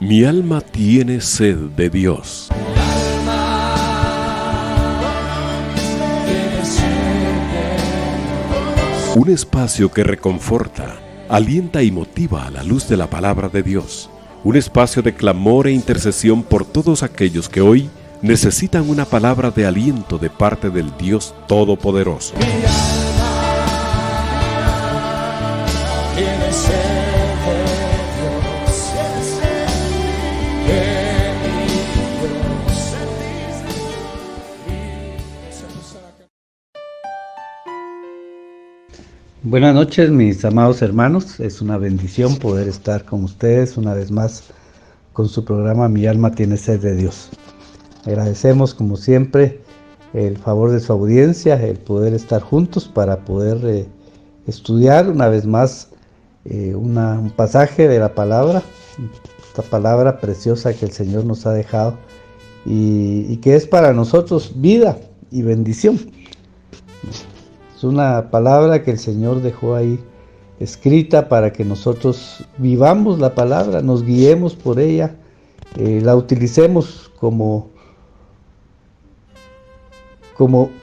Mi alma tiene sed de Dios. Un espacio que reconforta, alienta y motiva a la luz de la palabra de Dios. Un espacio de clamor e intercesión por todos aquellos que hoy necesitan una palabra de aliento de parte del Dios Todopoderoso. Buenas noches, mis amados hermanos. Es una bendición poder estar con ustedes una vez más con su programa Mi alma tiene sed de Dios. Agradecemos como siempre el favor de su audiencia, el poder estar juntos para poder estudiar una vez más un pasaje de la palabra, esta palabra preciosa que el Señor nos ha dejado y que es para nosotros vida y bendición. Es una palabra que el Señor dejó ahí escrita para que nosotros vivamos la palabra, nos guiemos por ella, la utilicemos como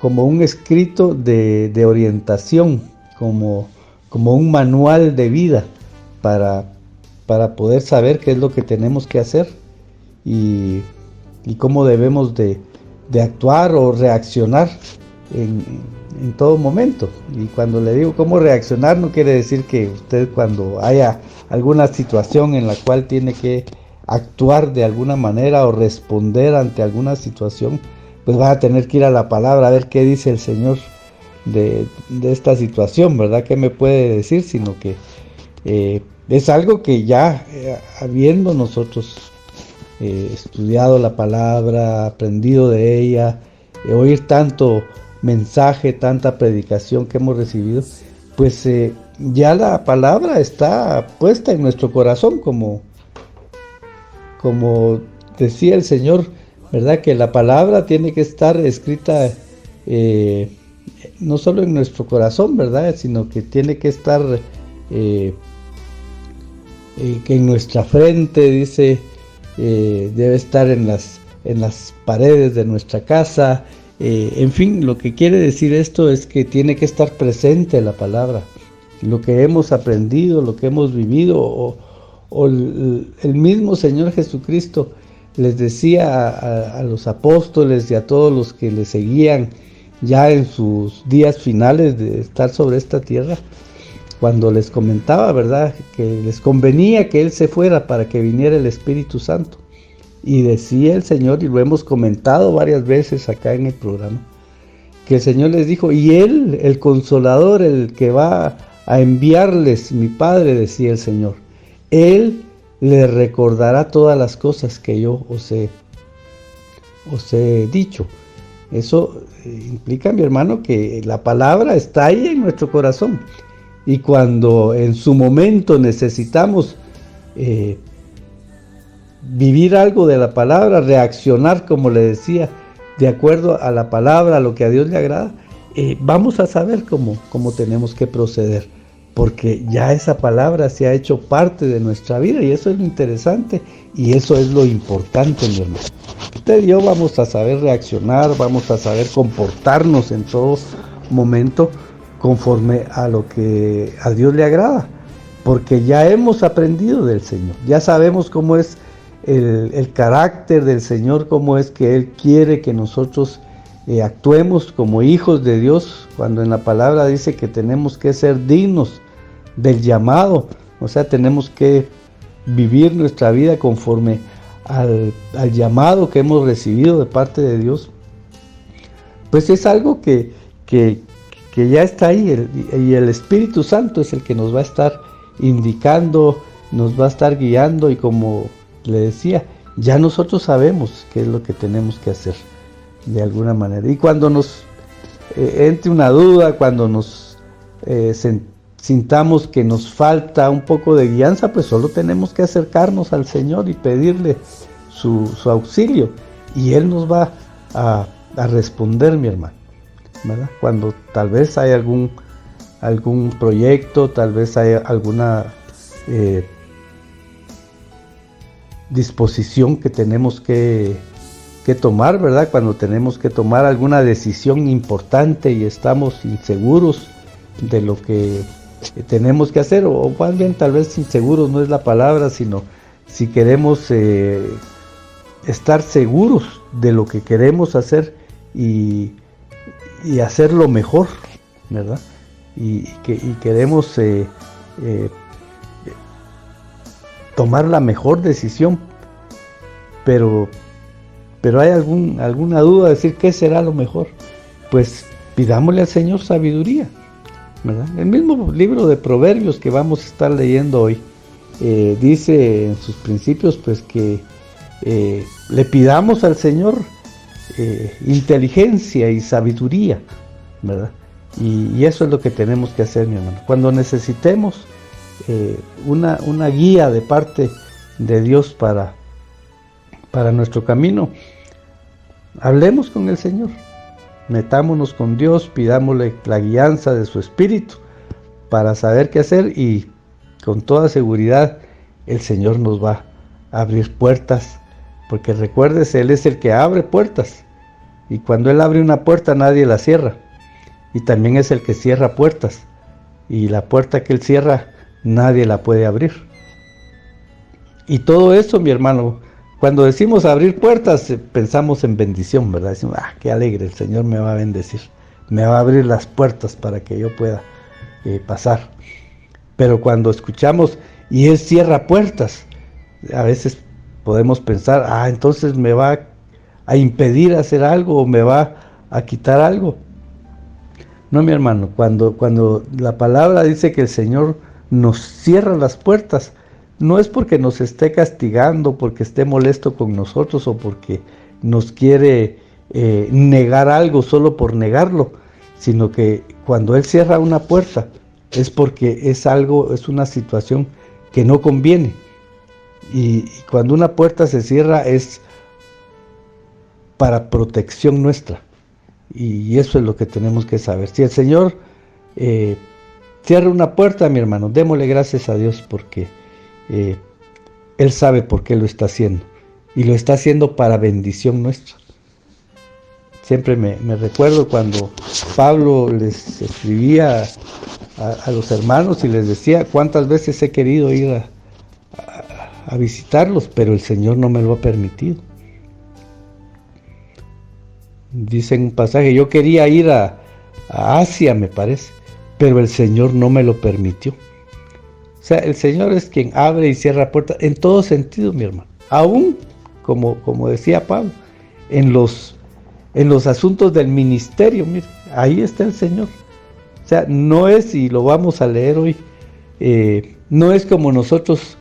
un escrito de orientación, como un manual de vida para poder saber qué es lo que tenemos que hacer y cómo debemos de actuar o reaccionar en todo momento. Y cuando le digo cómo reaccionar, no quiere decir que usted, cuando haya alguna situación en la cual tiene que actuar de alguna manera o responder ante alguna situación, pues va a tener que ir a la palabra a ver qué dice el Señor de esta situación, ¿verdad? ¿Qué me puede decir? Sino que es algo que ya habiendo nosotros estudiado la palabra, aprendido de ella, oír tanto mensaje, tanta predicación que hemos recibido, pues ya la palabra está puesta en nuestro corazón, como decía el Señor, ¿verdad? Que la palabra tiene que estar escrita no solo en nuestro corazón, ¿verdad? Sino que tiene que estar que en nuestra frente, dice, debe estar en las paredes de nuestra casa. En fin, lo que quiere decir esto es que tiene que estar presente la palabra, lo que hemos aprendido, lo que hemos vivido, o el mismo Señor Jesucristo les decía a los apóstoles y a todos los que le seguían ya en sus días finales de estar sobre esta tierra, cuando les comentaba, ¿verdad?, que les convenía que Él se fuera para que viniera el Espíritu Santo. Y decía el Señor, y lo hemos comentado varias veces acá en el programa, que el Señor les dijo, y Él, el Consolador, el que va a enviarles, mi Padre, decía el Señor, Él les recordará todas las cosas que yo os he dicho. Eso implica, mi hermano, que la palabra está ahí en nuestro corazón. Y cuando en su momento necesitamos vivir algo de la palabra, reaccionar, como le decía, de acuerdo a la palabra, a lo que a Dios le agrada, vamos a saber cómo tenemos que proceder, porque ya esa palabra se ha hecho parte de nuestra vida, y eso es lo interesante, y eso es lo importante, mi hermano. Usted y yo vamos a saber reaccionar, vamos a saber comportarnos en todo momento conforme a lo que a Dios le agrada, porque ya hemos aprendido del Señor, ya sabemos cómo es el carácter del Señor, cómo es que Él quiere que nosotros actuemos como hijos de Dios, cuando en la palabra dice que tenemos que ser dignos del llamado, o sea, tenemos que vivir nuestra vida conforme al llamado que hemos recibido de parte de Dios. Pues es algo que ya está ahí, y el Espíritu Santo es el que nos va a estar indicando, nos va a estar guiando, y como le decía, ya nosotros sabemos qué es lo que tenemos que hacer de alguna manera. Y cuando nos entre una duda, cuando nos sintamos que nos falta un poco de guianza, pues solo tenemos que acercarnos al Señor y pedirle su auxilio, y Él nos va a responder, mi hermano, ¿verdad? Cuando tal vez hay algún proyecto, tal vez hay alguna disposición que tenemos que tomar, ¿verdad? Cuando tenemos que tomar alguna decisión importante y estamos inseguros de lo que tenemos que hacer, o más bien tal vez inseguros no es la palabra, sino si queremos estar seguros de lo que queremos hacer y hacerlo mejor, ¿verdad? Y queremos tomar la mejor decisión, pero hay alguna duda de decir qué será lo mejor. Pues pidámosle al Señor sabiduría, ¿verdad? El mismo libro de Proverbios que vamos a estar leyendo hoy dice en sus principios pues que le pidamos al Señor inteligencia y sabiduría, ¿verdad? Y eso es lo que tenemos que hacer, mi hermano. Cuando necesitemos una guía de parte de Dios para nuestro camino, hablemos con el Señor, metámonos con Dios, pidámosle la guianza de su Espíritu para saber qué hacer, y con toda seguridad el Señor nos va a abrir puertas, porque recuérdese, Él es el que abre puertas, y cuando Él abre una puerta nadie la cierra, y también es el que cierra puertas, y la puerta que Él cierra nadie la puede abrir. Y todo eso, mi hermano, cuando decimos abrir puertas, pensamos en bendición, ¿verdad? Decimos, qué alegre, el Señor me va a bendecir, me va a abrir las puertas para que yo pueda pasar. Pero cuando escuchamos, y Él cierra puertas, a veces podemos pensar, entonces me va a impedir hacer algo, o me va a quitar algo. No, mi hermano, cuando la palabra dice que el Señor nos cierra las puertas, no es porque nos esté castigando, porque esté molesto con nosotros, o porque nos quiere negar algo solo por negarlo, sino que cuando Él cierra una puerta es porque es una situación que no conviene, y cuando una puerta se cierra es para protección nuestra, y eso es lo que tenemos que saber. Si el Señor cierra una puerta, mi hermano, démosle gracias a Dios, porque Él sabe por qué lo está haciendo, y lo está haciendo para bendición nuestra. Siempre me recuerdo cuando Pablo les escribía a los hermanos y les decía, cuántas veces he querido ir a visitarlos, pero el Señor no me lo ha permitido. Dice en un pasaje, yo quería ir a Asia, me parece, pero el Señor no me lo permitió. O sea, el Señor es quien abre y cierra puertas en todo sentido, mi hermano. Aún, como decía Pablo, en los asuntos del ministerio, mire, ahí está el Señor. O sea, no es, y lo vamos a leer hoy, no es como nosotros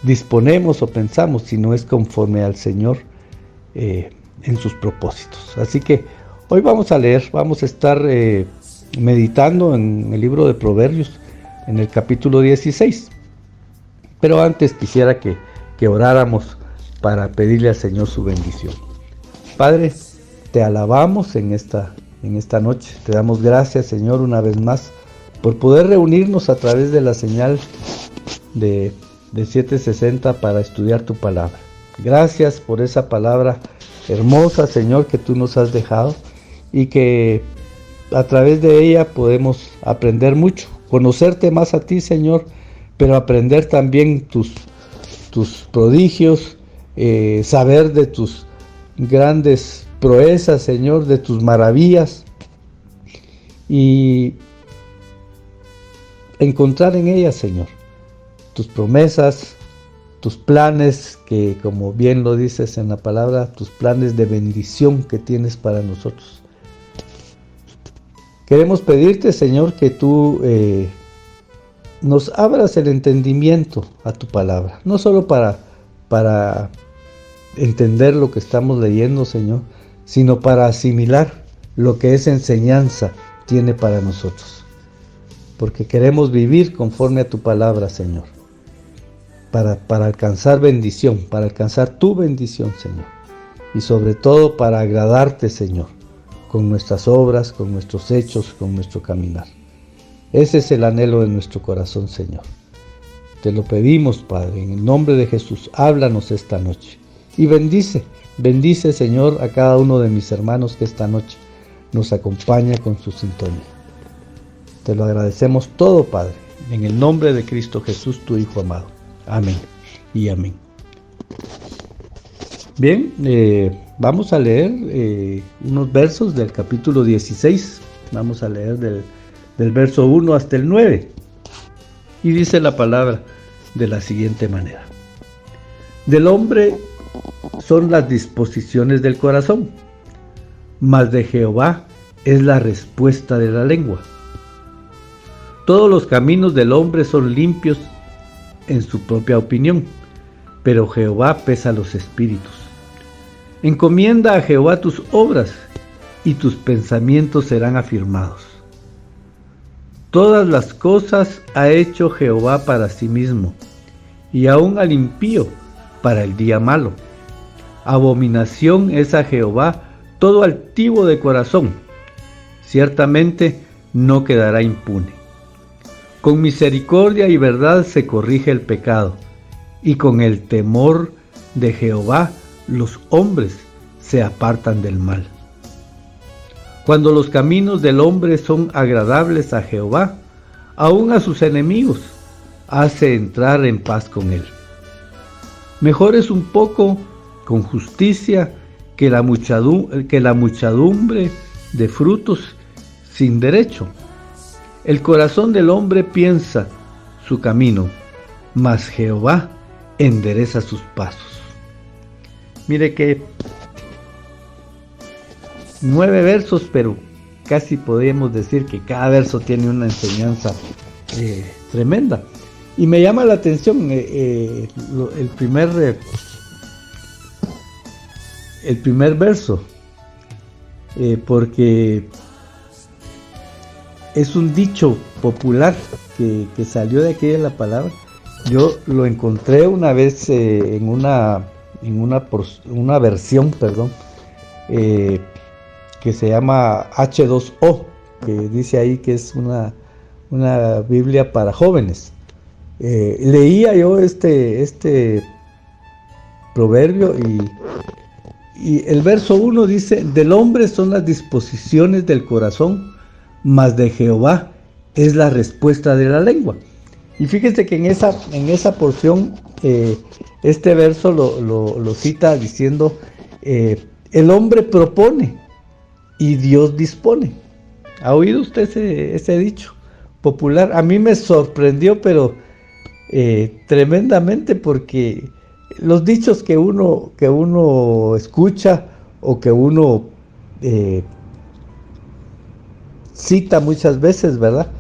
disponemos o pensamos, sino es conforme al Señor en sus propósitos. Así que hoy vamos a leer, vamos a estar meditando en el libro de Proverbios, en el capítulo 16. Pero antes quisiera que oráramos para pedirle al Señor su bendición. Padre, te alabamos en esta noche. Te damos gracias, Señor, una vez más, por poder reunirnos a través de la señal de 760 para estudiar tu palabra. Gracias por esa palabra hermosa, Señor, que tú nos has dejado, y que a través de ella podemos aprender mucho, conocerte más a ti, Señor, pero aprender también tus prodigios, saber de tus grandes proezas, Señor, de tus maravillas, y encontrar en ellas, Señor, tus promesas, tus planes, que como bien lo dices en la palabra, tus planes de bendición que tienes para nosotros. Queremos pedirte, Señor, que tú nos abras el entendimiento a tu palabra, no solo para entender lo que estamos leyendo, Señor, sino para asimilar lo que esa enseñanza tiene para nosotros. Porque queremos vivir conforme a tu palabra, Señor, para alcanzar bendición, para alcanzar tu bendición, Señor, y sobre todo para agradarte, Señor, con nuestras obras, con nuestros hechos, con nuestro caminar. Ese es el anhelo de nuestro corazón, Señor. Te lo pedimos, Padre, en el nombre de Jesús, háblanos esta noche. Y bendice, Señor, a cada uno de mis hermanos que esta noche nos acompaña con su sintonía. Te lo agradecemos todo, Padre, en el nombre de Cristo Jesús, tu Hijo amado. Amén y amén. Bien, vamos a leer unos versos del capítulo 16. Vamos a leer del verso 1 hasta el 9. Y dice la palabra de la siguiente manera: del hombre son las disposiciones del corazón, mas de Jehová es la respuesta de la lengua. Todos los caminos del hombre son limpios en su propia opinión, pero Jehová pesa los espíritus. Encomienda a Jehová tus obras, y tus pensamientos serán afirmados. Todas las cosas ha hecho Jehová para sí mismo, y aun al impío para el día malo. Abominación es a Jehová todo altivo de corazón, ciertamente no quedará impune. Con misericordia y verdad se corrige el pecado, y con el temor de Jehová los hombres se apartan del mal. Cuando los caminos del hombre son agradables a Jehová, aun a sus enemigos hace entrar en paz con él. Mejor es un poco con justicia que la muchedumbre de frutos sin derecho. El corazón del hombre piensa su camino, mas Jehová endereza sus pasos. Mire que 9 versos, pero casi podríamos decir que cada verso tiene una enseñanza tremenda. Y me llama la atención el primer verso, porque es un dicho popular que salió de aquí de la palabra. Yo lo encontré una vez en una versión, que se llama H2O, que dice ahí que es una Biblia para jóvenes. Leía yo este proverbio y el verso 1 dice: del hombre son las disposiciones del corazón, mas de Jehová es la respuesta de la lengua. Y fíjese que en esa porción este verso lo cita diciendo: el hombre propone y Dios dispone. ¿Ha oído usted ese dicho popular? A mí me sorprendió, pero tremendamente, porque los dichos que uno escucha o que uno cita muchas veces, ¿verdad?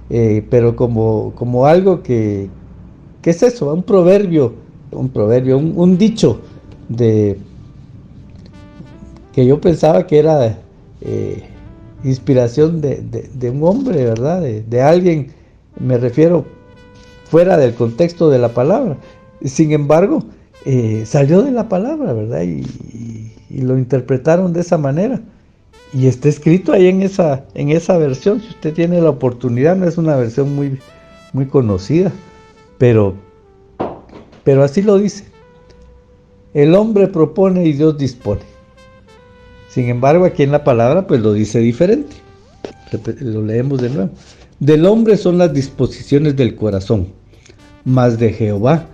Pero como algo que es eso, un proverbio, un dicho que yo pensaba que era inspiración de un hombre, ¿verdad? De alguien, me refiero, fuera del contexto de la palabra. Sin embargo, salió de la palabra, ¿verdad? Y lo interpretaron de esa manera. Y está escrito ahí en esa versión. Si usted tiene la oportunidad, no es una versión muy, muy conocida, pero así lo dice. El hombre propone y Dios dispone. Sin embargo, aquí en la palabra pues lo dice diferente. Lo leemos de nuevo. Del hombre son las disposiciones del corazón, mas de Jehová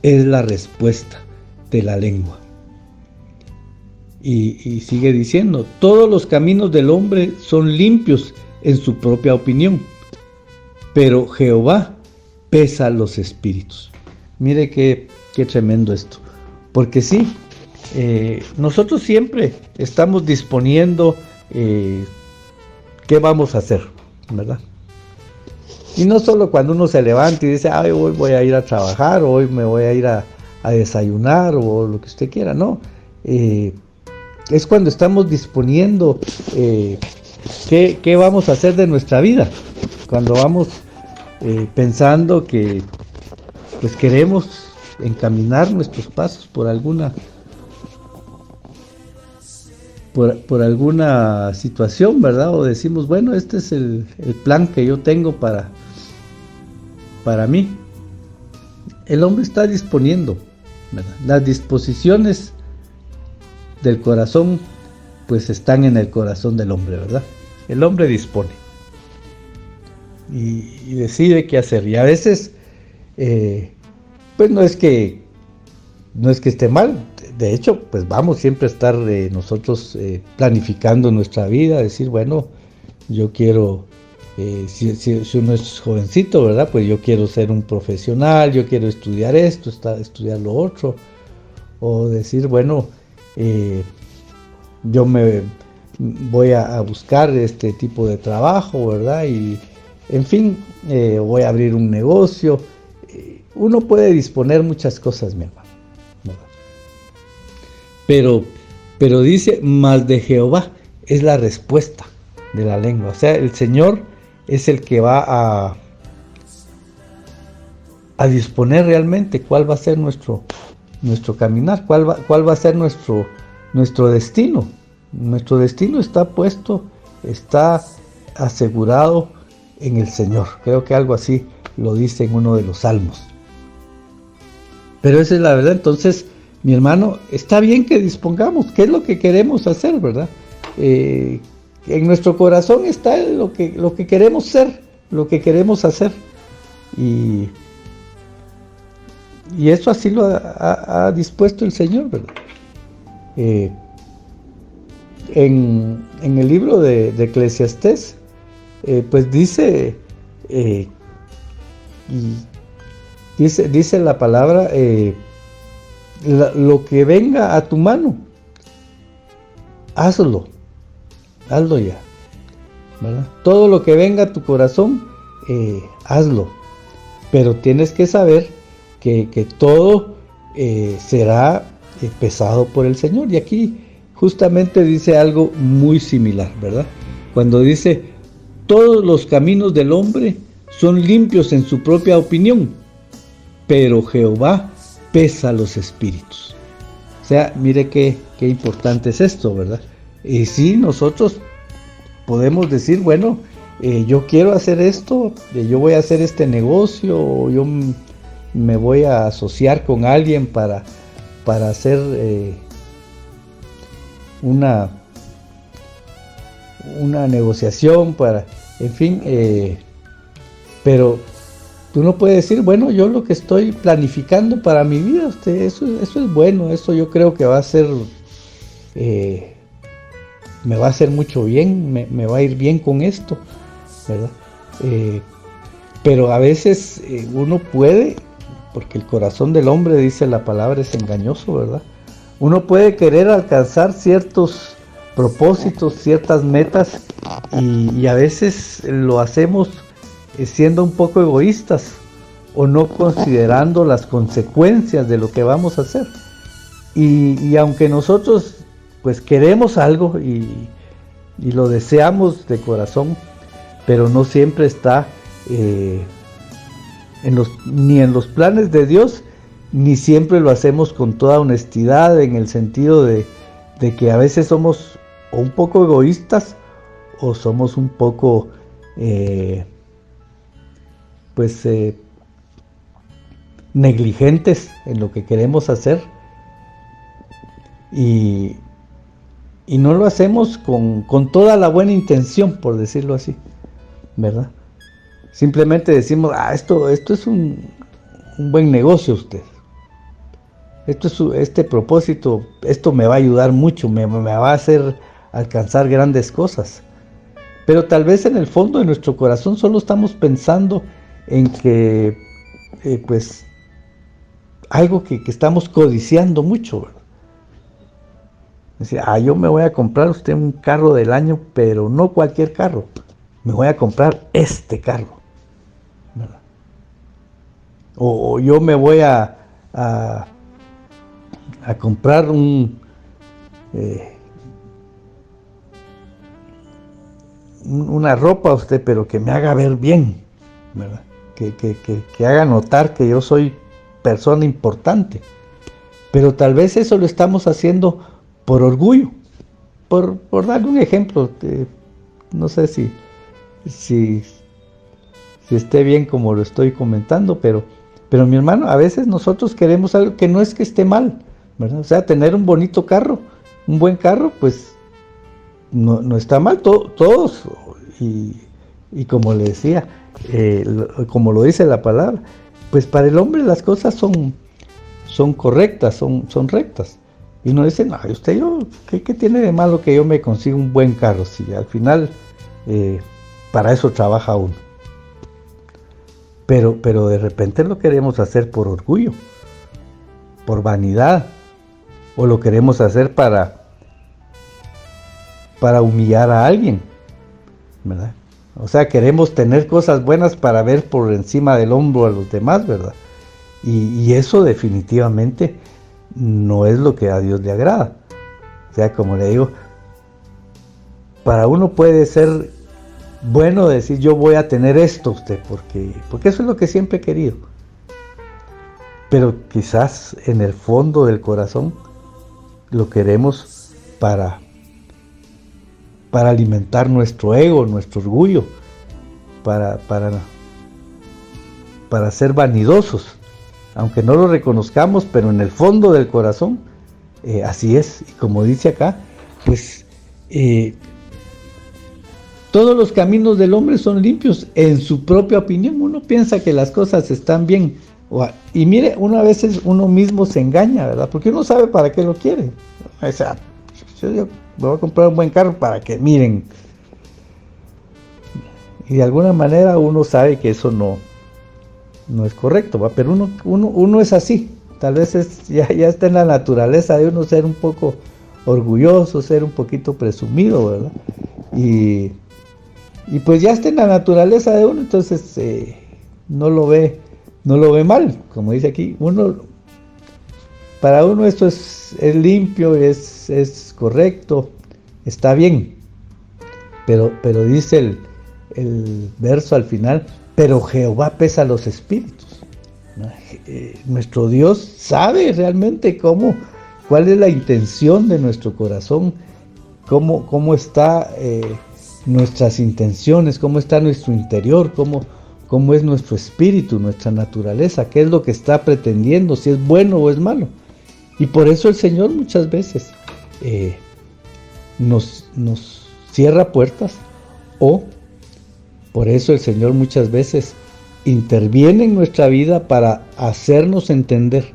es la respuesta de la lengua. Y sigue diciendo: todos los caminos del hombre son limpios en su propia opinión, pero Jehová pesa los espíritus. Mire qué tremendo esto. Porque sí, nosotros siempre estamos disponiendo qué vamos a hacer, ¿verdad? Y no solo cuando uno se levanta y dice: ay, hoy voy a ir a trabajar, hoy me voy a ir a desayunar, o lo que usted quiera, no. Es cuando estamos disponiendo qué vamos a hacer de nuestra vida. Cuando vamos pensando que pues queremos encaminar nuestros pasos por alguna situación, ¿verdad? O decimos: bueno, este es el plan que yo tengo para mí. el hombre está disponiendo, ¿verdad? Las disposiciones del corazón pues están en el corazón del hombre, ¿verdad? El hombre dispone y decide qué hacer. Y a veces pues no es que esté mal. De hecho, pues vamos siempre a estar nosotros planificando nuestra vida, decir, bueno, yo quiero, si uno es jovencito, ¿verdad? Pues yo quiero ser un profesional, yo quiero estudiar esto, estudiar lo otro, o decir, bueno, yo me voy a buscar este tipo de trabajo, ¿verdad? Y, en fin, voy a abrir un negocio. Uno puede disponer muchas cosas, mi hermano, ¿verdad? Pero dice, mas de Jehová es la respuesta de la lengua. O sea, el Señor es el que va a disponer realmente cuál va a ser nuestro caminar, cuál va a ser nuestro destino. Nuestro destino está puesto, está asegurado en el Señor. Creo que algo así lo dice en uno de los salmos. Pero esa es la verdad. Entonces, mi hermano, está bien que dispongamos. ¿Qué es lo que queremos hacer, verdad? En nuestro corazón está lo que queremos ser, lo que queremos hacer. Y eso así lo ha dispuesto el Señor, ¿verdad? En el libro de Eclesiastés, pues dice la palabra, lo que venga a tu mano, hazlo ya, ¿verdad? Todo lo que venga a tu corazón, hazlo, pero tienes que saber que todo será pesado por el Señor. Y aquí justamente dice algo muy similar, ¿verdad? Cuando dice, todos los caminos del hombre son limpios en su propia opinión, pero Jehová pesa los espíritus. O sea, mire qué importante es esto, ¿verdad? Y sí, nosotros podemos decir, bueno, yo quiero hacer esto, yo voy a hacer este negocio, o yo me voy a asociar con alguien para hacer una negociación, en fin, pero tú no puedes decir, bueno, yo lo que estoy planificando para mi vida, eso es bueno, eso yo creo que va a ser, me va a hacer mucho bien, me va a ir bien con esto, ¿verdad? Pero a veces uno puede, porque el corazón del hombre, dice la palabra, es engañoso, ¿verdad? Uno puede querer alcanzar ciertos propósitos, ciertas metas, y a veces lo hacemos siendo un poco egoístas o no considerando las consecuencias de lo que vamos a hacer. Y aunque nosotros pues queremos algo y lo deseamos de corazón, pero no siempre está ni en los planes de Dios, ni siempre lo hacemos con toda honestidad, en el sentido de que a veces somos o un poco egoístas o somos un poco negligentes en lo que queremos hacer, y no lo hacemos con toda la buena intención, por decirlo así, ¿verdad? Simplemente decimos, esto es un buen negocio, usted. Este propósito, esto me va a ayudar mucho, me va a hacer alcanzar grandes cosas. Pero tal vez en el fondo de nuestro corazón solo estamos pensando en que, pues, algo que estamos codiciando mucho, ¿verdad? Decir, yo me voy a comprar usted un carro del año, pero no cualquier carro. Me voy a comprar este carro, ¿verdad? O yo me voy a comprar una ropa a usted, pero que me haga ver bien, ¿verdad? Que haga notar que yo soy persona importante. Pero tal vez eso lo estamos haciendo por orgullo. Por darle un ejemplo, no sé si esté bien como lo estoy comentando, pero Pero mi hermano, a veces nosotros queremos algo que no es que esté mal, ¿verdad? O sea, tener un bonito carro, un buen carro, pues no está mal, todos, y como le decía, como lo dice la palabra, pues para el hombre las cosas son correctas, son rectas. Y uno dice, no, ¿qué tiene de malo que yo me consiga un buen carro? Si al final para eso trabaja uno. Pero de repente lo queremos hacer por orgullo, por vanidad, o lo queremos hacer para humillar a alguien, ¿verdad? O sea, queremos tener cosas buenas para ver por encima del hombro a los demás, ¿verdad? Y eso definitivamente no es lo que a Dios le agrada. O sea, como le digo, para uno puede ser bueno decir yo voy a tener esto usted, porque eso es lo que siempre he querido. Pero quizás en el fondo del corazón lo queremos para alimentar nuestro ego, nuestro orgullo, para ser vanidosos, aunque no lo reconozcamos, pero en el fondo del corazón así es. Y como dice acá, pues todos los caminos del hombre son limpios en su propia opinión. Uno piensa que las cosas están bien, y mire, a veces uno mismo se engaña, ¿verdad? Porque uno sabe para qué lo quiere. O sea, yo me voy a comprar un buen carro para que miren. Y de alguna manera uno sabe que eso no es correcto, ¿va? Pero uno es así. Tal vez ya está en la naturaleza de uno ser un poco orgulloso, ser un poquito presumido, ¿verdad? Y pues ya está en la naturaleza de uno, entonces no lo ve mal, como dice aquí. Para uno esto es limpio, es correcto, está bien. Pero dice el verso al final, pero Jehová pesa los espíritus. Nuestro Dios sabe realmente cuál es la intención de nuestro corazón, cómo está nuestras intenciones, cómo está nuestro interior, cómo es nuestro espíritu, nuestra naturaleza, qué es lo que está pretendiendo, si es bueno o es malo. Y por eso el Señor muchas veces nos cierra puertas, o por eso el Señor muchas veces interviene en nuestra vida para hacernos entender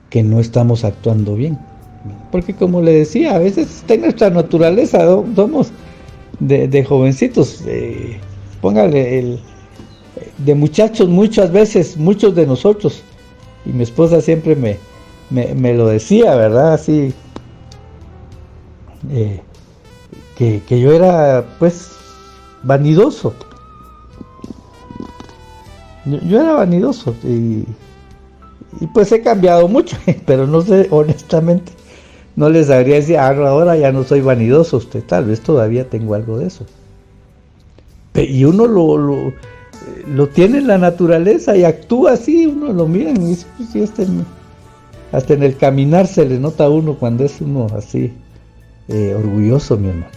que no estamos actuando bien. Porque como le decía, a veces está en nuestra naturaleza, somos de jovencitos, póngale de muchachos, muchas veces, muchos de nosotros, y mi esposa siempre me lo decía, ¿verdad? Así, que yo era, pues, vanidoso. Yo era vanidoso, y pues he cambiado mucho, pero no sé, honestamente, no les sabría decir, ahora ya no soy vanidoso. Usted tal vez todavía tengo algo de eso. Y uno lo tiene en la naturaleza y actúa así, uno lo mira y dice, pues, sí, hasta en el caminar se le nota a uno cuando es uno así orgulloso, mi hermano.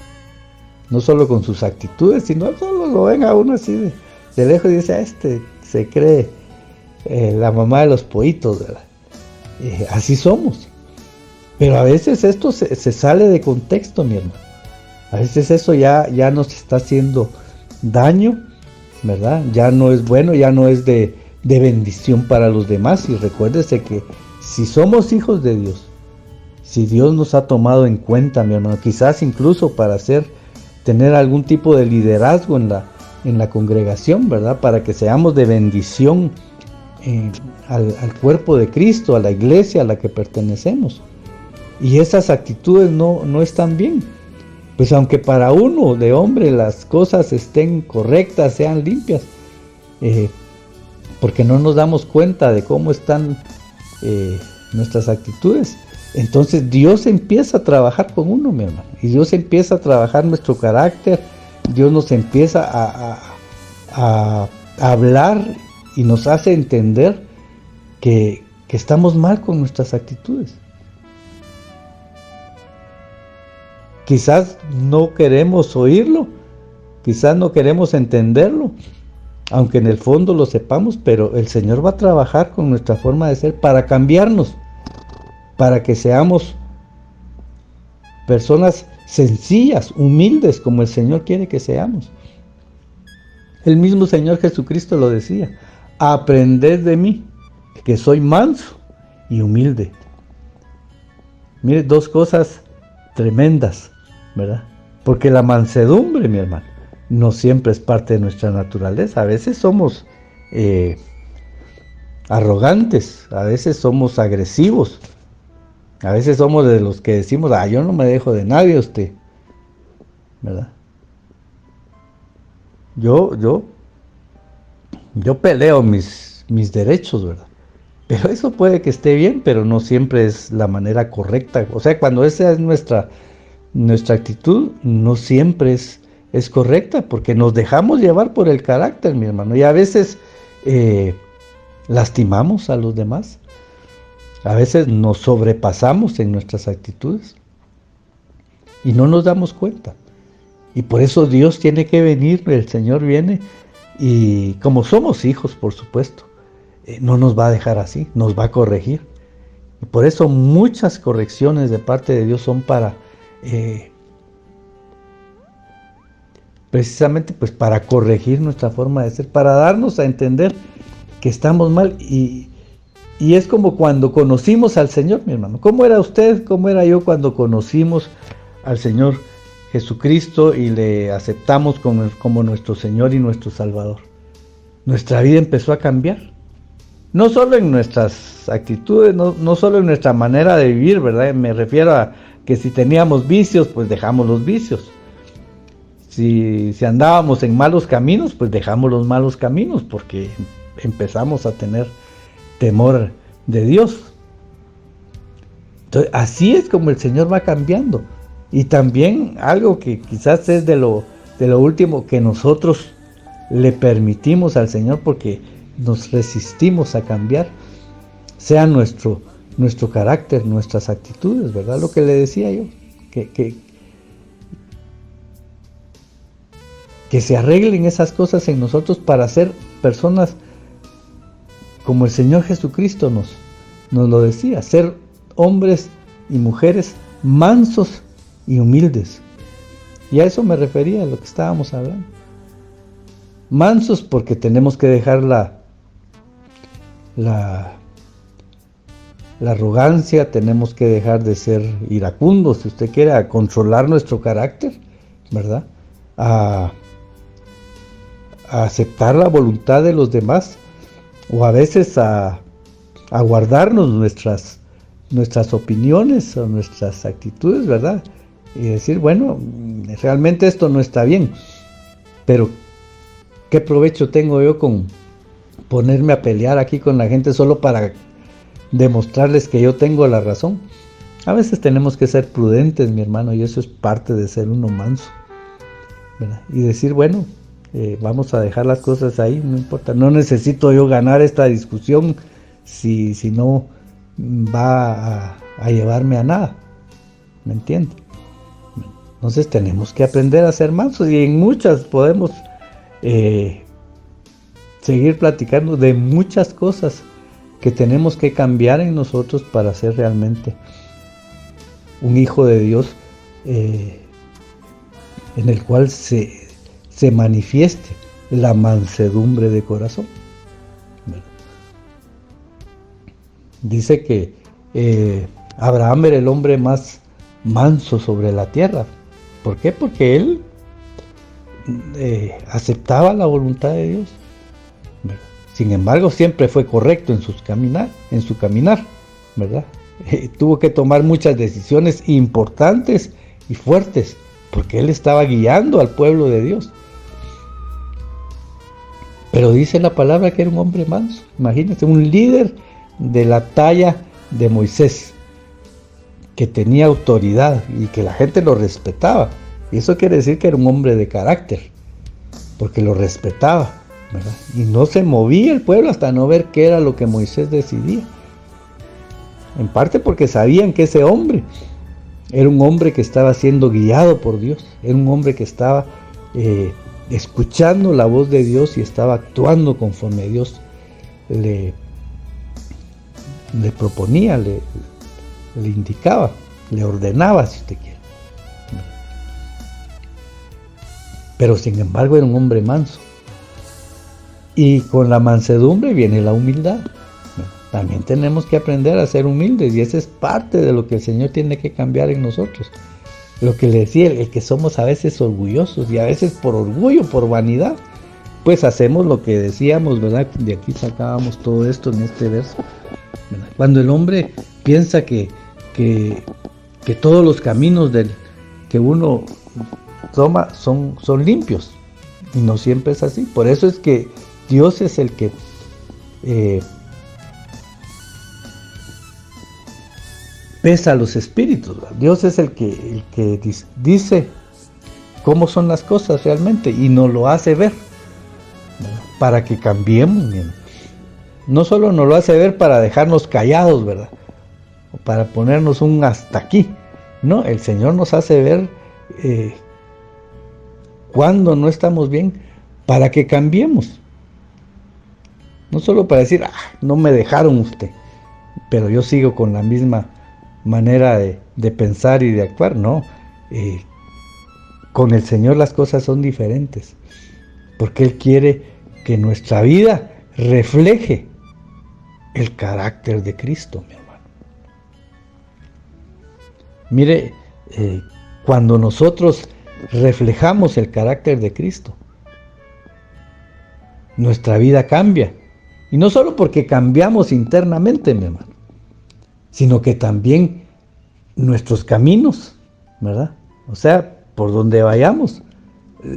No solo con sus actitudes, sino solo lo ven a uno así de lejos y dice, se cree la mamá de los pollitos, ¿verdad? Así somos. Pero a veces esto se sale de contexto, mi hermano. A veces eso ya nos está haciendo daño, ¿verdad? Ya no es bueno, ya no es de bendición para los demás. Y recuérdese que si somos hijos de Dios, si Dios nos ha tomado en cuenta, mi hermano, quizás incluso para tener algún tipo de liderazgo en la congregación, ¿verdad? Para que seamos de bendición al cuerpo de Cristo, a la iglesia a la que pertenecemos. Y esas actitudes no están bien. Pues aunque para uno de hombre las cosas estén correctas, sean limpias, porque no nos damos cuenta de cómo están nuestras actitudes, entonces Dios empieza a trabajar con uno, mi hermano. Y Dios empieza a trabajar nuestro carácter. Dios nos empieza a hablar y nos hace entender que estamos mal con nuestras actitudes. Quizás no queremos oírlo, quizás no queremos entenderlo, aunque en el fondo lo sepamos, pero el Señor va a trabajar con nuestra forma de ser para cambiarnos, para que seamos personas sencillas, humildes, como el Señor quiere que seamos. El mismo Señor Jesucristo lo decía: aprended de mí, que soy manso y humilde. Mire, dos cosas tremendas, ¿verdad? Porque la mansedumbre, mi hermano, no siempre es parte de nuestra naturaleza. A veces somos arrogantes, a veces somos agresivos, a veces somos de los que decimos: yo no me dejo de nadie, usted, ¿verdad? Yo peleo mis derechos, ¿verdad? Pero eso puede que esté bien, pero no siempre es la manera correcta. O sea, cuando esa es nuestra actitud, no siempre es correcta, porque nos dejamos llevar por el carácter, mi hermano, y a veces lastimamos a los demás, a veces nos sobrepasamos en nuestras actitudes y no nos damos cuenta. Y por eso Dios tiene que venir, el Señor viene, y como somos hijos, por supuesto, no nos va a dejar así, nos va a corregir. Y por eso muchas correcciones de parte de Dios son para precisamente pues para corregir nuestra forma de ser, para darnos a entender que estamos mal. Y es como cuando conocimos al Señor, mi hermano. ¿Cómo era usted? ¿Cómo era yo cuando conocimos al Señor Jesucristo y le aceptamos como nuestro Señor y nuestro Salvador? Nuestra vida empezó a cambiar. No solo en nuestras actitudes, no solo en nuestra manera de vivir, ¿verdad? Me refiero a que si teníamos vicios, pues dejamos los vicios. Si andábamos en malos caminos, pues dejamos los malos caminos, porque empezamos a tener temor de Dios. Entonces, así es como el Señor va cambiando. Y también algo que quizás es de lo último que nosotros le permitimos al Señor, porque nos resistimos a cambiar, sea nuestro carácter, nuestras actitudes, ¿verdad? Lo que le decía yo, que se arreglen esas cosas en nosotros para ser personas como el Señor Jesucristo nos lo decía, ser hombres y mujeres mansos y humildes. Y a eso me refería, a lo que estábamos hablando. Mansos porque tenemos que dejar la arrogancia, tenemos que dejar de ser iracundos, si usted quiere, a controlar nuestro carácter, ¿verdad? A aceptar la voluntad de los demás, o a veces a guardarnos nuestras opiniones o nuestras actitudes, ¿verdad? Y decir, bueno, realmente esto no está bien, pero ¿qué provecho tengo yo con ponerme a pelear aquí con la gente solo para demostrarles que yo tengo la razón? A veces tenemos que ser prudentes, mi hermano, y eso es parte de ser uno manso, ¿verdad? Y decir, bueno, vamos a dejar las cosas ahí, no importa, no necesito yo ganar esta discusión si no va a llevarme a nada, ¿me entiende? Entonces tenemos que aprender a ser mansos, y en muchas podemos seguir platicando de muchas cosas que tenemos que cambiar en nosotros para ser realmente un hijo de Dios, en el cual se manifieste la mansedumbre de corazón. Dice que Abraham era el hombre más manso sobre la tierra. ¿Por qué? Porque él aceptaba la voluntad de Dios. Sin embargo, siempre fue correcto en su caminar, ¿verdad? Tuvo que tomar muchas decisiones importantes y fuertes, porque él estaba guiando al pueblo de Dios. Pero dice la palabra que era un hombre manso. Imagínate, un líder de la talla de Moisés, que tenía autoridad y que la gente lo respetaba. Y eso quiere decir que era un hombre de carácter, porque lo respetaba, ¿verdad? Y no se movía el pueblo hasta no ver qué era lo que Moisés decidía. En parte porque sabían que ese hombre era un hombre que estaba siendo guiado por Dios, era un hombre que estaba escuchando la voz de Dios y estaba actuando conforme Dios le proponía, le indicaba, le ordenaba, si usted quiere. Pero sin embargo era un hombre manso. Y con la mansedumbre viene la humildad. También tenemos que aprender a ser humildes, y esa es parte de lo que el Señor tiene que cambiar en nosotros. Lo que le decía, el que somos a veces orgullosos, y a veces por orgullo, por vanidad, pues hacemos lo que decíamos, ¿verdad? De aquí sacábamos todo esto en este verso, ¿verdad? Cuando el hombre piensa que todos los caminos que uno toma son limpios, y no siempre es así. Por eso es que Dios es el que pesa los espíritus, ¿verdad? Dios es el que dice cómo son las cosas realmente y nos lo hace ver, ¿verdad? Para que cambiemos. No solo nos lo hace ver para dejarnos callados, ¿verdad? O para ponernos un hasta aquí. No, el Señor nos hace ver cuando no estamos bien, para que cambiemos. No solo para decir, no me dejaron usted, pero yo sigo con la misma manera de pensar y de actuar. No, con el Señor las cosas son diferentes, porque Él quiere que nuestra vida refleje el carácter de Cristo, mi hermano. Mire, cuando nosotros reflejamos el carácter de Cristo, nuestra vida cambia. Y no solo porque cambiamos internamente, mi hermano, sino que también nuestros caminos, ¿verdad? O sea, por donde vayamos,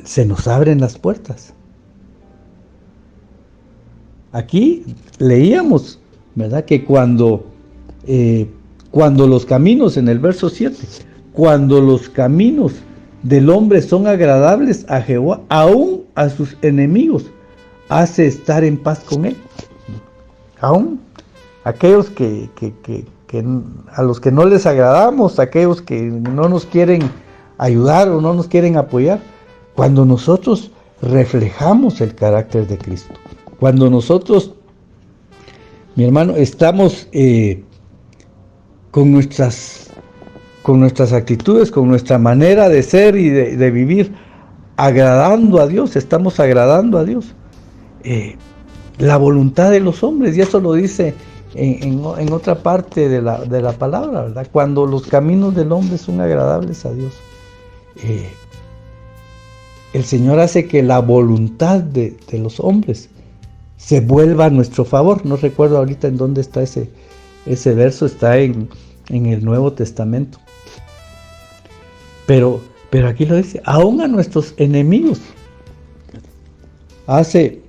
se nos abren las puertas. Aquí leíamos, ¿verdad? Que cuando los caminos, en el verso 7, cuando los caminos del hombre son agradables a Jehová, aún a sus enemigos hace estar en paz con él. Aún aquellos que a los que no les agradamos, aquellos que no nos quieren ayudar o no nos quieren apoyar, cuando nosotros reflejamos el carácter de Cristo, cuando nosotros, mi hermano, estamos con nuestras actitudes, con nuestra manera de ser y de vivir, agradando a Dios, estamos agradando a Dios. La voluntad de los hombres, y eso lo dice en otra parte de la palabra, ¿verdad? Cuando los caminos del hombre son agradables a Dios, el Señor hace que la voluntad de los hombres se vuelva a nuestro favor. No recuerdo ahorita en dónde está ese verso, está en el Nuevo Testamento. Pero aquí lo dice, aún a nuestros enemigos hace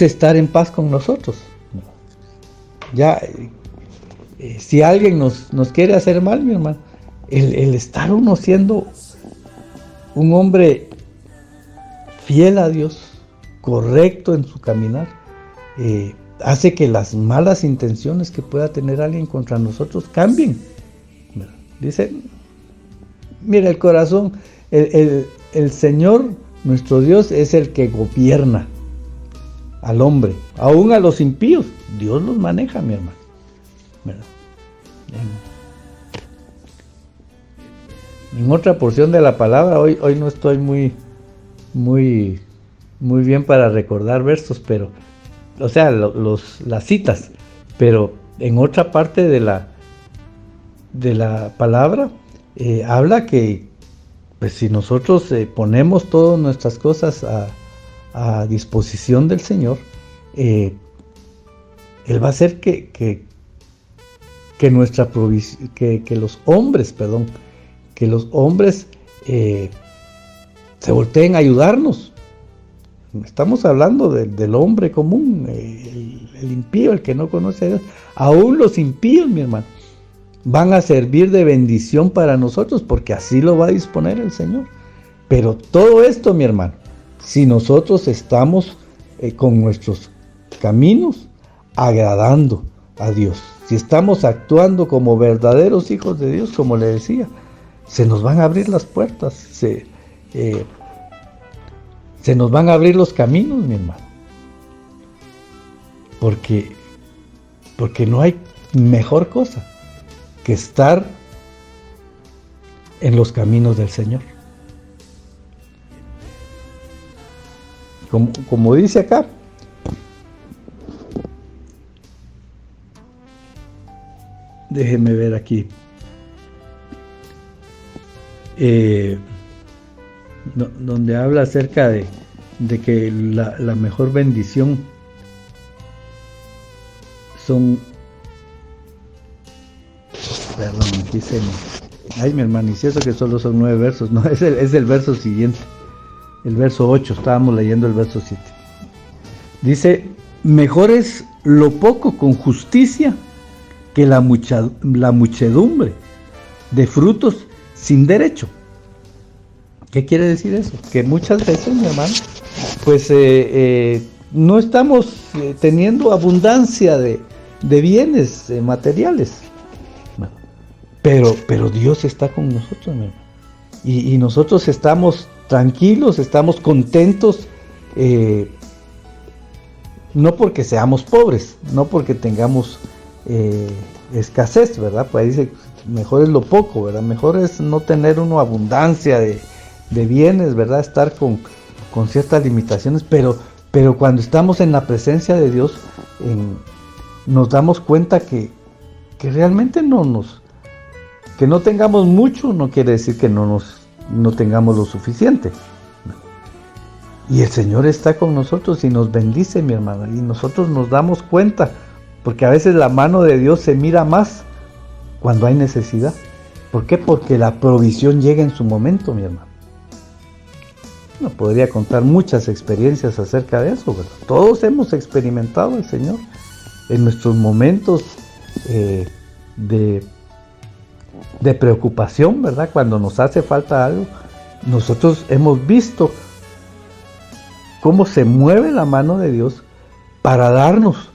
estar en paz con nosotros. Ya, si alguien nos quiere hacer mal, mi hermano, el estar uno siendo un hombre fiel a Dios, correcto en su caminar, hace que las malas intenciones que pueda tener alguien contra nosotros cambien. Dice, mira, el corazón, el Señor, nuestro Dios, es el que gobierna al hombre, aún a los impíos, Dios los maneja, mi hermano, ¿verdad? En otra porción de la palabra, hoy no estoy muy bien para recordar versos, pero, o sea, las citas, pero en otra parte de la palabra habla que, pues, si nosotros ponemos todas nuestras cosas a disposición del Señor, Él va a hacer que nuestra provisión, que los hombres se volteen a ayudarnos. Estamos hablando del hombre común, el impío, el que no conoce a Dios. Aún los impíos, mi hermano, van a servir de bendición para nosotros, porque así lo va a disponer el Señor. Pero todo esto, mi hermano, si nosotros estamos con nuestros caminos agradando a Dios, si estamos actuando como verdaderos hijos de Dios, como le decía, se nos van a abrir las puertas, se nos van a abrir los caminos, mi hermano. Porque no hay mejor cosa que estar en los caminos del Señor. Como dice acá, déjenme ver aquí, donde habla acerca de que la mejor bendición son, perdón, aquí se me, ay, mi hermano, y si eso que solo son 9 versos, no, es el verso siguiente, el verso 8, estábamos leyendo el verso 7. Dice, mejor es lo poco con justicia que la muchedumbre de frutos sin derecho. ¿Qué quiere decir eso? Que muchas veces, mi hermano, pues no estamos teniendo abundancia de bienes materiales. Pero Dios está con nosotros, mi hermano. Y nosotros estamos tranquilos, estamos contentos, no porque seamos pobres, no porque tengamos escasez, ¿verdad? Pues dice, mejor es lo poco, ¿verdad? Mejor es no tener una abundancia de bienes, ¿verdad? Estar con ciertas limitaciones, pero cuando estamos en la presencia de Dios, nos damos cuenta que realmente que no tengamos mucho no quiere decir que no tengamos lo suficiente. Y el Señor está con nosotros y nos bendice, mi hermano, y nosotros nos damos cuenta, porque a veces la mano de Dios se mira más cuando hay necesidad. ¿Por qué? Porque la provisión llega en su momento, mi hermano. No podría contar muchas experiencias acerca de eso, ¿verdad? Todos hemos experimentado al Señor en nuestros momentos de preocupación, ¿verdad? Cuando nos hace falta algo, nosotros hemos visto cómo se mueve la mano de Dios para darnos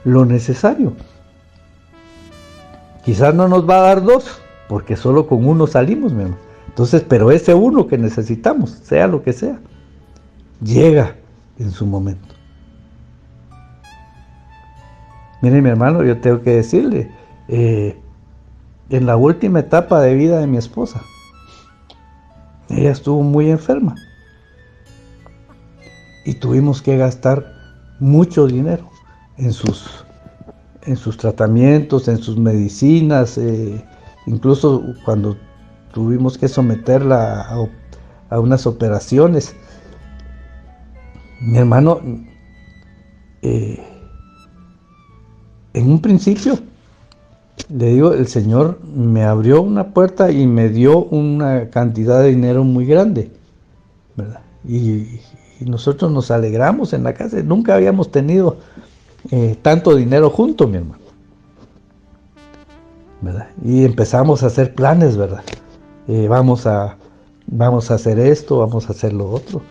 lo necesario. Quizás no nos va a dar 2, porque solo con uno salimos, mi hermano. Entonces, pero ese uno que necesitamos, sea lo que sea, llega en su momento. Mire, mi hermano, yo tengo que decirle, en la última etapa de vida de mi esposa, ella estuvo muy enferma y tuvimos que gastar mucho dinero en sus tratamientos, en sus medicinas, incluso cuando tuvimos que someterla a unas operaciones. Mi hermano, en un principio, le digo, el Señor me abrió una puerta y me dio una cantidad de dinero muy grande, ¿verdad? Y nosotros nos alegramos en la casa. Nunca habíamos tenido tanto dinero juntos, mi hermano, ¿verdad? Y empezamos a hacer planes, ¿verdad? Vamos a hacer esto, vamos a hacer lo otro.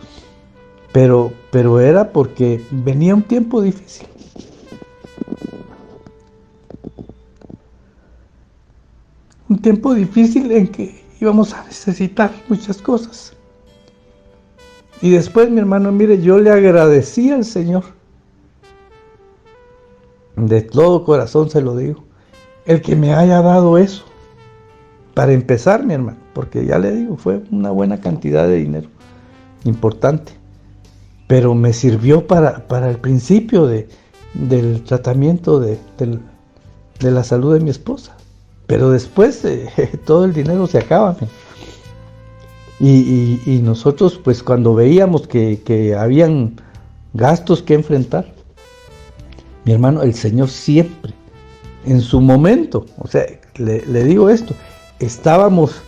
Pero era porque venía un tiempo difícil. Un tiempo difícil en que íbamos a necesitar muchas cosas. Y después, mi hermano, mire, yo le agradecí al Señor. De todo corazón se lo digo. El que me haya dado eso. Para empezar, mi hermano, porque ya le digo, fue una buena cantidad de dinero. Importante. Pero me sirvió para el principio del tratamiento de la salud de mi esposa. Pero después todo el dinero se acaba. Y nosotros, pues cuando veíamos que habían gastos que enfrentar, mi hermano, el Señor siempre, en su momento, o sea, le digo esto, estábamos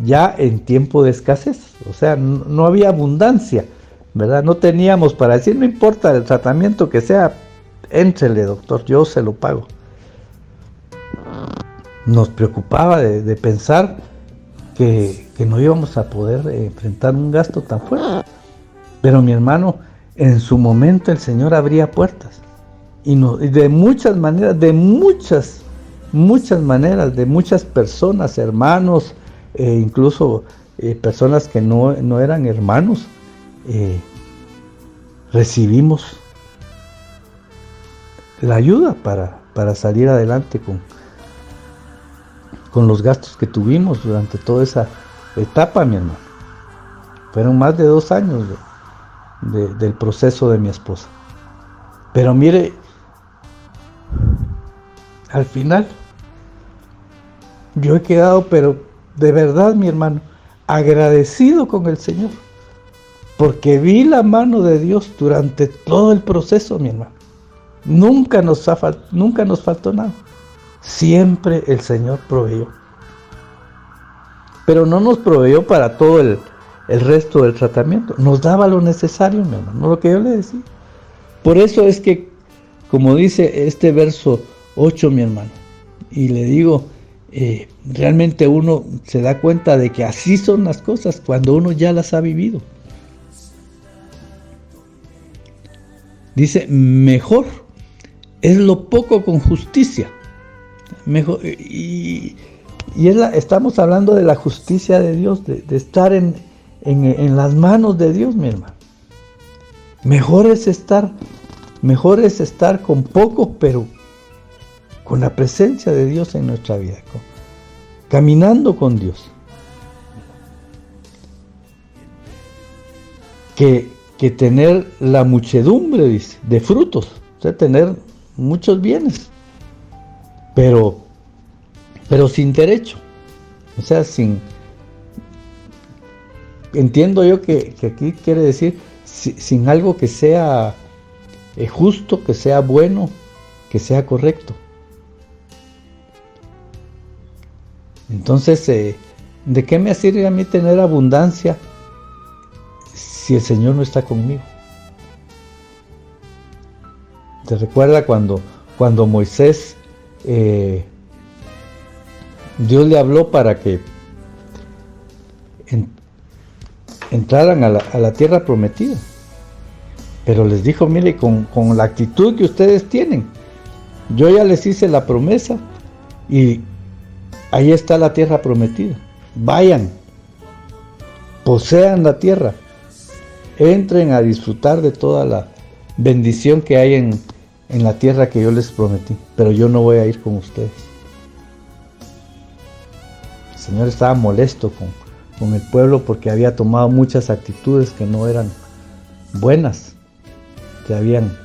ya en tiempo de escasez, o sea, no había abundancia, ¿verdad? No teníamos para decir, no importa el tratamiento que sea, éntrele, doctor, yo se lo pago. Nos preocupaba de pensar que no íbamos a poder enfrentar un gasto tan fuerte. Pero mi hermano, en su momento el Señor abría puertas. Y de muchas maneras, de muchas maneras, de muchas personas, hermanos, incluso personas que no eran hermanos, recibimos la ayuda para salir adelante con los gastos que tuvimos durante toda esa etapa, mi hermano. Fueron más de 2 años del proceso de mi esposa. Pero mire, al final yo he quedado, pero de verdad, mi hermano, agradecido con el Señor, porque vi la mano de Dios durante todo el proceso, mi hermano. Nunca nos faltó nada. Siempre el Señor proveyó. Pero no nos proveyó para todo el resto del tratamiento. Nos daba lo necesario, mi hermano, lo que yo le decía. Por eso es que, como dice este verso 8, mi hermano, y le digo, realmente uno se da cuenta de que así son las cosas cuando uno ya las ha vivido. Dice, mejor es lo poco con justicia. Mejor, estamos hablando de la justicia de Dios, de estar en las manos de Dios, mi hermano. Mejor es estar con poco, pero con la presencia de Dios en nuestra vida, caminando con Dios. Que tener la muchedumbre, dice, de frutos, o sea, tener muchos bienes, pero sin derecho, o sea, entiendo yo que aquí quiere decir sin algo que sea justo, que sea bueno, que sea correcto. Entonces, ¿de qué me sirve a mí tener abundancia si el Señor no está conmigo? ¿Te recuerda cuando Moisés, Dios le habló para que entraran a la tierra prometida? Pero les dijo, mire, con la actitud que ustedes tienen, yo ya les hice la promesa y ahí está la tierra prometida. Vayan, posean la tierra, entren a disfrutar de toda la bendición que hay en la tierra que yo les prometí, pero yo no voy a ir con ustedes. El Señor estaba molesto con el pueblo porque había tomado muchas actitudes que no eran buenas. Se habían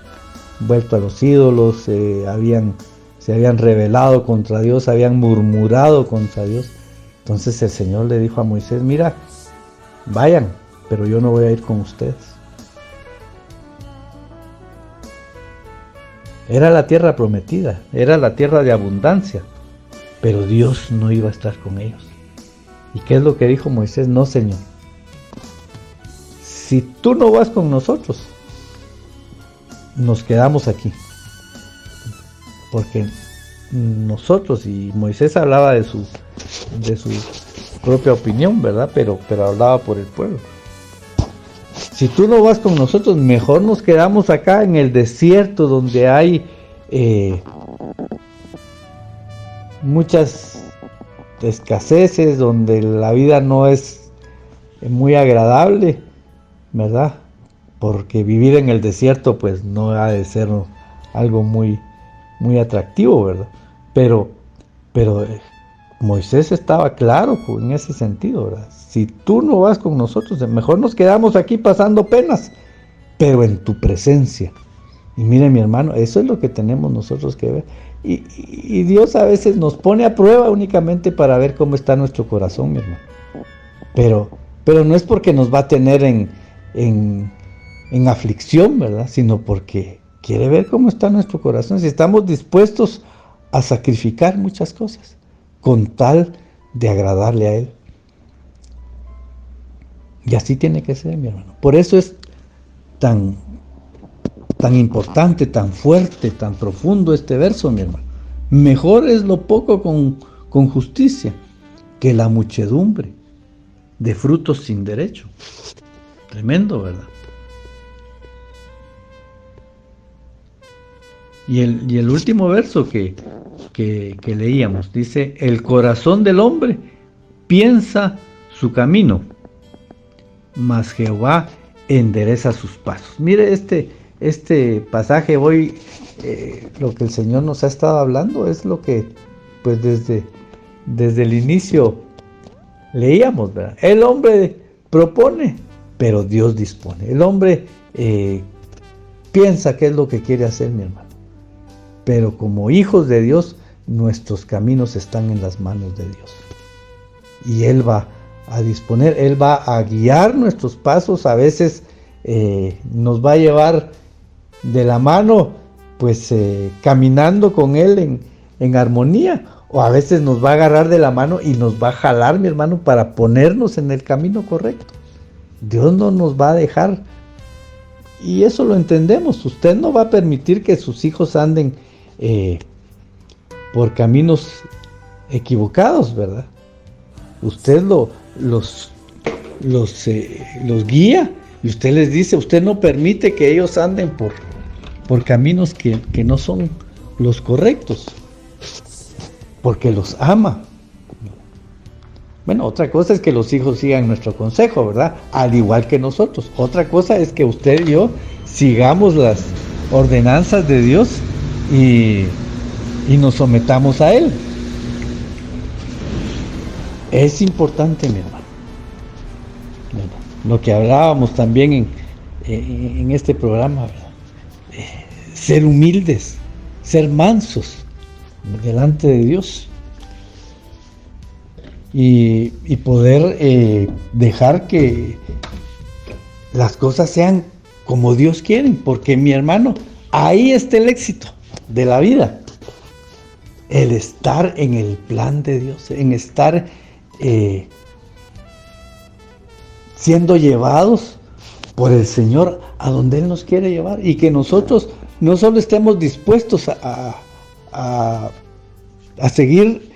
vuelto a los ídolos, se habían rebelado contra Dios, habían murmurado contra Dios. Entonces el Señor le dijo a Moisés, mira, vayan, pero yo no voy a ir con ustedes. Era la tierra prometida, era la tierra de abundancia, pero Dios no iba a estar con ellos. ¿Y qué es lo que dijo Moisés? No, Señor, si tú no vas con nosotros, nos quedamos aquí. Porque nosotros, y Moisés hablaba de su propia opinión, ¿verdad? Pero hablaba por el pueblo. Si tú no vas con nosotros, mejor nos quedamos acá en el desierto donde hay muchas escaseces, donde la vida no es muy agradable, ¿verdad? Porque vivir en el desierto pues no ha de ser algo muy atractivo, ¿verdad? Pero Moisés estaba claro en ese sentido, ¿verdad? Si tú no vas con nosotros, mejor nos quedamos aquí pasando penas, pero en tu presencia. Y mire, mi hermano, eso es lo que tenemos nosotros que ver. Y Dios a veces nos pone a prueba únicamente para ver cómo está nuestro corazón, mi hermano. Pero no es porque nos va a tener en aflicción, ¿verdad? Sino porque quiere ver cómo está nuestro corazón, si estamos dispuestos a sacrificar muchas cosas con tal de agradarle a Él. Y así tiene que ser, mi hermano. Por eso es tan importante, tan fuerte, tan profundo este verso, mi hermano. Mejor es lo poco con justicia que la muchedumbre de frutos sin derecho. Tremendo, ¿verdad? Y el último verso que leíamos dice, el corazón del hombre piensa su camino, mas Jehová endereza sus pasos. Mire este pasaje hoy, lo que el Señor nos ha estado hablando es lo que pues desde el inicio leíamos, ¿verdad? El hombre propone, pero Dios dispone. El hombre piensa qué es lo que quiere hacer, mi hermano. Pero como hijos de Dios, nuestros caminos están en las manos de Dios. Y Él va a disponer, Él va a guiar nuestros pasos. A veces nos va a llevar de la mano, pues caminando con Él en armonía. O a veces nos va a agarrar de la mano y nos va a jalar, mi hermano, para ponernos en el camino correcto. Dios no nos va a dejar. Y eso lo entendemos. Usted no va a permitir que sus hijos anden por caminos equivocados, ¿verdad? Usted los guía y usted les dice, usted no permite que ellos anden por caminos que no son los correctos, porque los ama. Bueno, otra cosa es que los hijos sigan nuestro consejo, ¿verdad? Al igual que nosotros. Otra cosa es que usted y yo sigamos las ordenanzas de Dios y nos sometamos a Él. Es importante, mi hermano, lo que hablábamos también en este programa, ¿verdad? Ser humildes, ser mansos delante de Dios y poder dejar que las cosas sean como Dios quiere, porque mi hermano, ahí está el éxito de la vida, el estar en el plan de Dios, en estar siendo llevados por el Señor a donde Él nos quiere llevar, y que nosotros no solo estemos dispuestos a seguir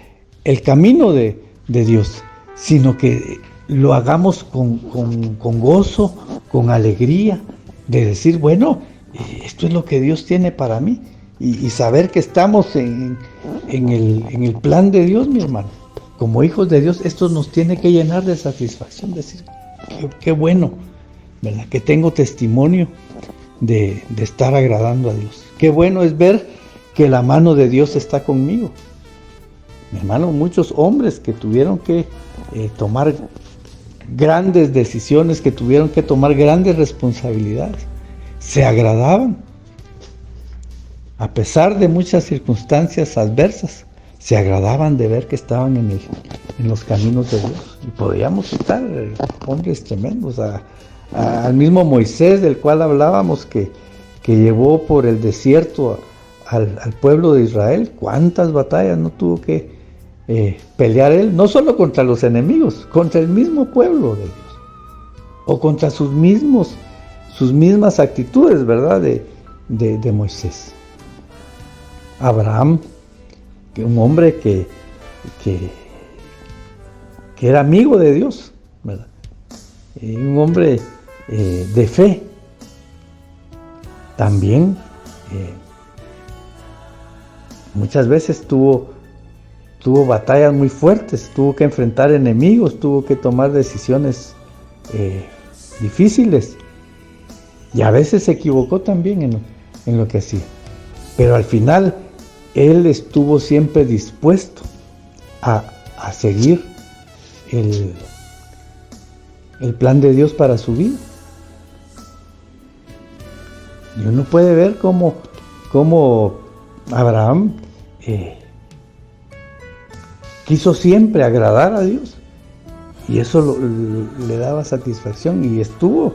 el camino de Dios, sino que lo hagamos con gozo, con alegría, de decir, bueno, esto es lo que Dios tiene para mí, y saber que estamos en el plan de Dios, mi hermano. Como hijos de Dios, esto nos tiene que llenar de satisfacción, decir, qué bueno, ¿verdad? Que tengo testimonio de estar agradando a Dios. Qué bueno es ver que la mano de Dios está conmigo. Mi hermano, muchos hombres que tuvieron que tomar grandes decisiones, que tuvieron que tomar grandes responsabilidades, se agradaban. A pesar de muchas circunstancias adversas, se agradaban de ver que estaban en los caminos de Dios. Y podíamos citar hombres tremendos, al mismo Moisés, del cual hablábamos, que llevó por el desierto al pueblo de Israel. ¿Cuántas batallas no tuvo que pelear él? No solo contra los enemigos, contra el mismo pueblo de Dios, o contra sus mismas actitudes, ¿verdad? De Moisés. Abraham, que un hombre que era amigo de Dios, ¿verdad? Un hombre de fe. También muchas veces tuvo batallas muy fuertes, tuvo que enfrentar enemigos, tuvo que tomar decisiones difíciles, y a veces se equivocó también en lo que hacía, pero al final él estuvo siempre dispuesto a seguir el plan de Dios para su vida. Y uno puede ver cómo Abraham quiso siempre agradar a Dios, y eso le daba satisfacción, y estuvo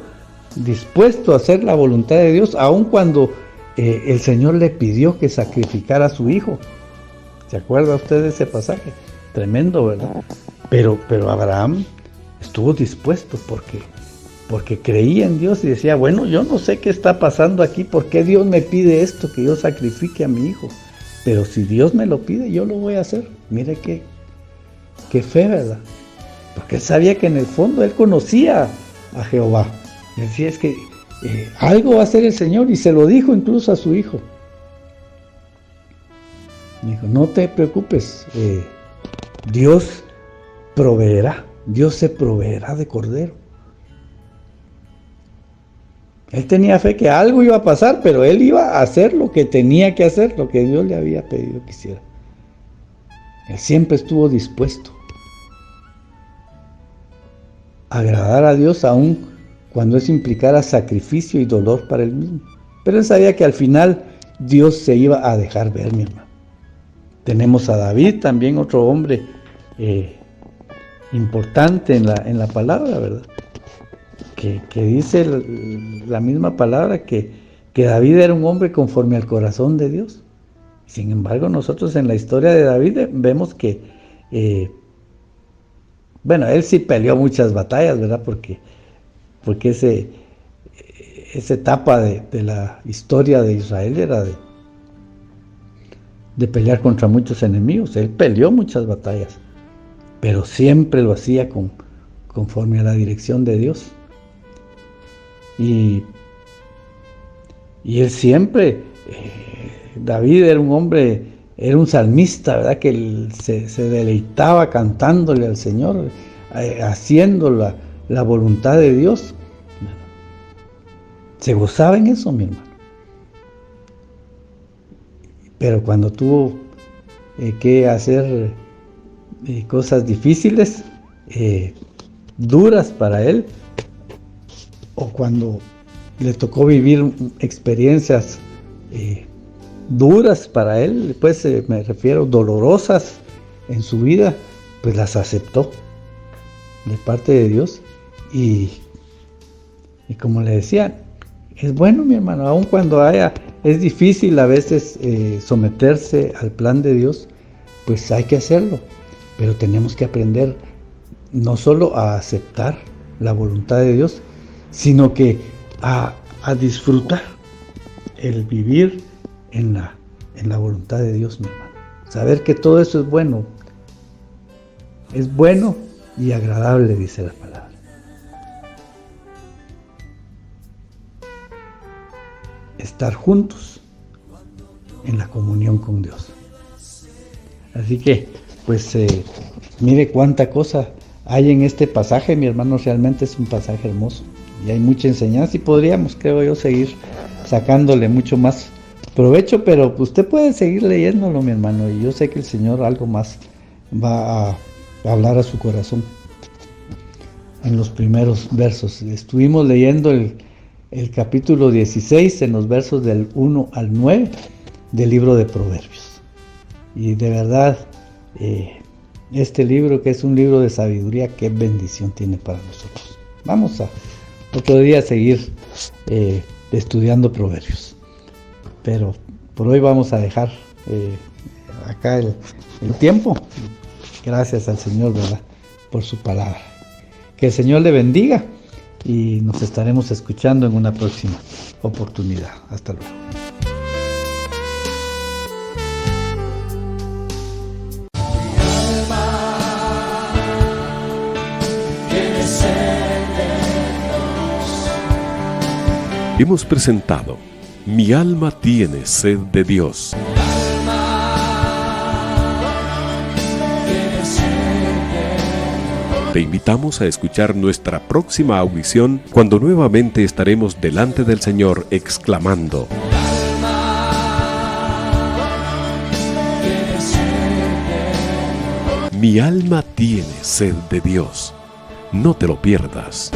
dispuesto a hacer la voluntad de Dios, aun cuando el Señor le pidió que sacrificara a su hijo. ¿Se acuerda usted de ese pasaje? Tremendo, ¿verdad? Pero Abraham estuvo dispuesto porque creía en Dios y decía, bueno, yo no sé qué está pasando aquí, ¿por qué Dios me pide esto, que yo sacrifique a mi hijo? Pero si Dios me lo pide, yo lo voy a hacer. Mire qué fe, ¿verdad? Porque él sabía que en el fondo él conocía a Jehová. Decía, es que algo va a hacer el Señor, y se lo dijo incluso a su hijo. Dijo, no te preocupes, Dios proveerá, Dios se proveerá de cordero. Él tenía fe que algo iba a pasar, pero él iba a hacer lo que tenía que hacer, lo que Dios le había pedido que hiciera. Él siempre estuvo dispuesto a agradar a Dios, aun cuando eso implicara sacrificio y dolor para él mismo. Pero él sabía que al final Dios se iba a dejar ver, mi hermano. Tenemos a David, también otro hombre importante en la palabra, ¿verdad? Que dice la misma palabra que David era un hombre conforme al corazón de Dios. Sin embargo, nosotros en la historia de David vemos que, él sí peleó muchas batallas, ¿verdad? Porque esa etapa de la historia de Israel era de pelear contra muchos enemigos. Él peleó muchas batallas, pero siempre lo hacía conforme a la dirección de Dios. Y él siempre, David era un hombre, era un salmista, ¿verdad? Que él se deleitaba cantándole al Señor, haciendo la voluntad de Dios. Se gozaba en eso, mi hermano. Pero cuando tuvo que hacer cosas difíciles, duras para él, o cuando le tocó vivir experiencias duras para él, pues me refiero dolorosas en su vida, pues las aceptó de parte de Dios. Y como le decía, es bueno, mi hermano, aun cuando es difícil a veces someterse al plan de Dios, pues hay que hacerlo, pero tenemos que aprender no solo a aceptar la voluntad de Dios, sino que a disfrutar el vivir en la voluntad de Dios, mi hermano. Saber que todo eso es bueno y agradable, dice la palabra. Estar juntos en la comunión con Dios. Así que, pues, mire cuánta cosa hay en este pasaje, mi hermano. Realmente es un pasaje hermoso y hay mucha enseñanza, y podríamos, creo yo, seguir sacándole mucho más provecho, pero usted puede seguir leyéndolo, mi hermano, y yo sé que el Señor algo más va a hablar a su corazón en los primeros versos. Estuvimos leyendo el capítulo 16 en los versos del 1 al 9 del libro de Proverbios, y de verdad este libro, que es un libro de sabiduría, qué bendición tiene para nosotros. Vamos a otro día seguir estudiando Proverbios, pero por hoy vamos a dejar acá el tiempo. Gracias al Señor, ¿verdad?, por su palabra. Que el Señor le bendiga, y nos estaremos escuchando en una próxima oportunidad. Hasta luego. Hemos presentado Mi alma tiene sed de Dios. Te invitamos a escuchar nuestra próxima audición, cuando nuevamente estaremos delante del Señor exclamando: Mi alma tiene sed de Dios. No te lo pierdas.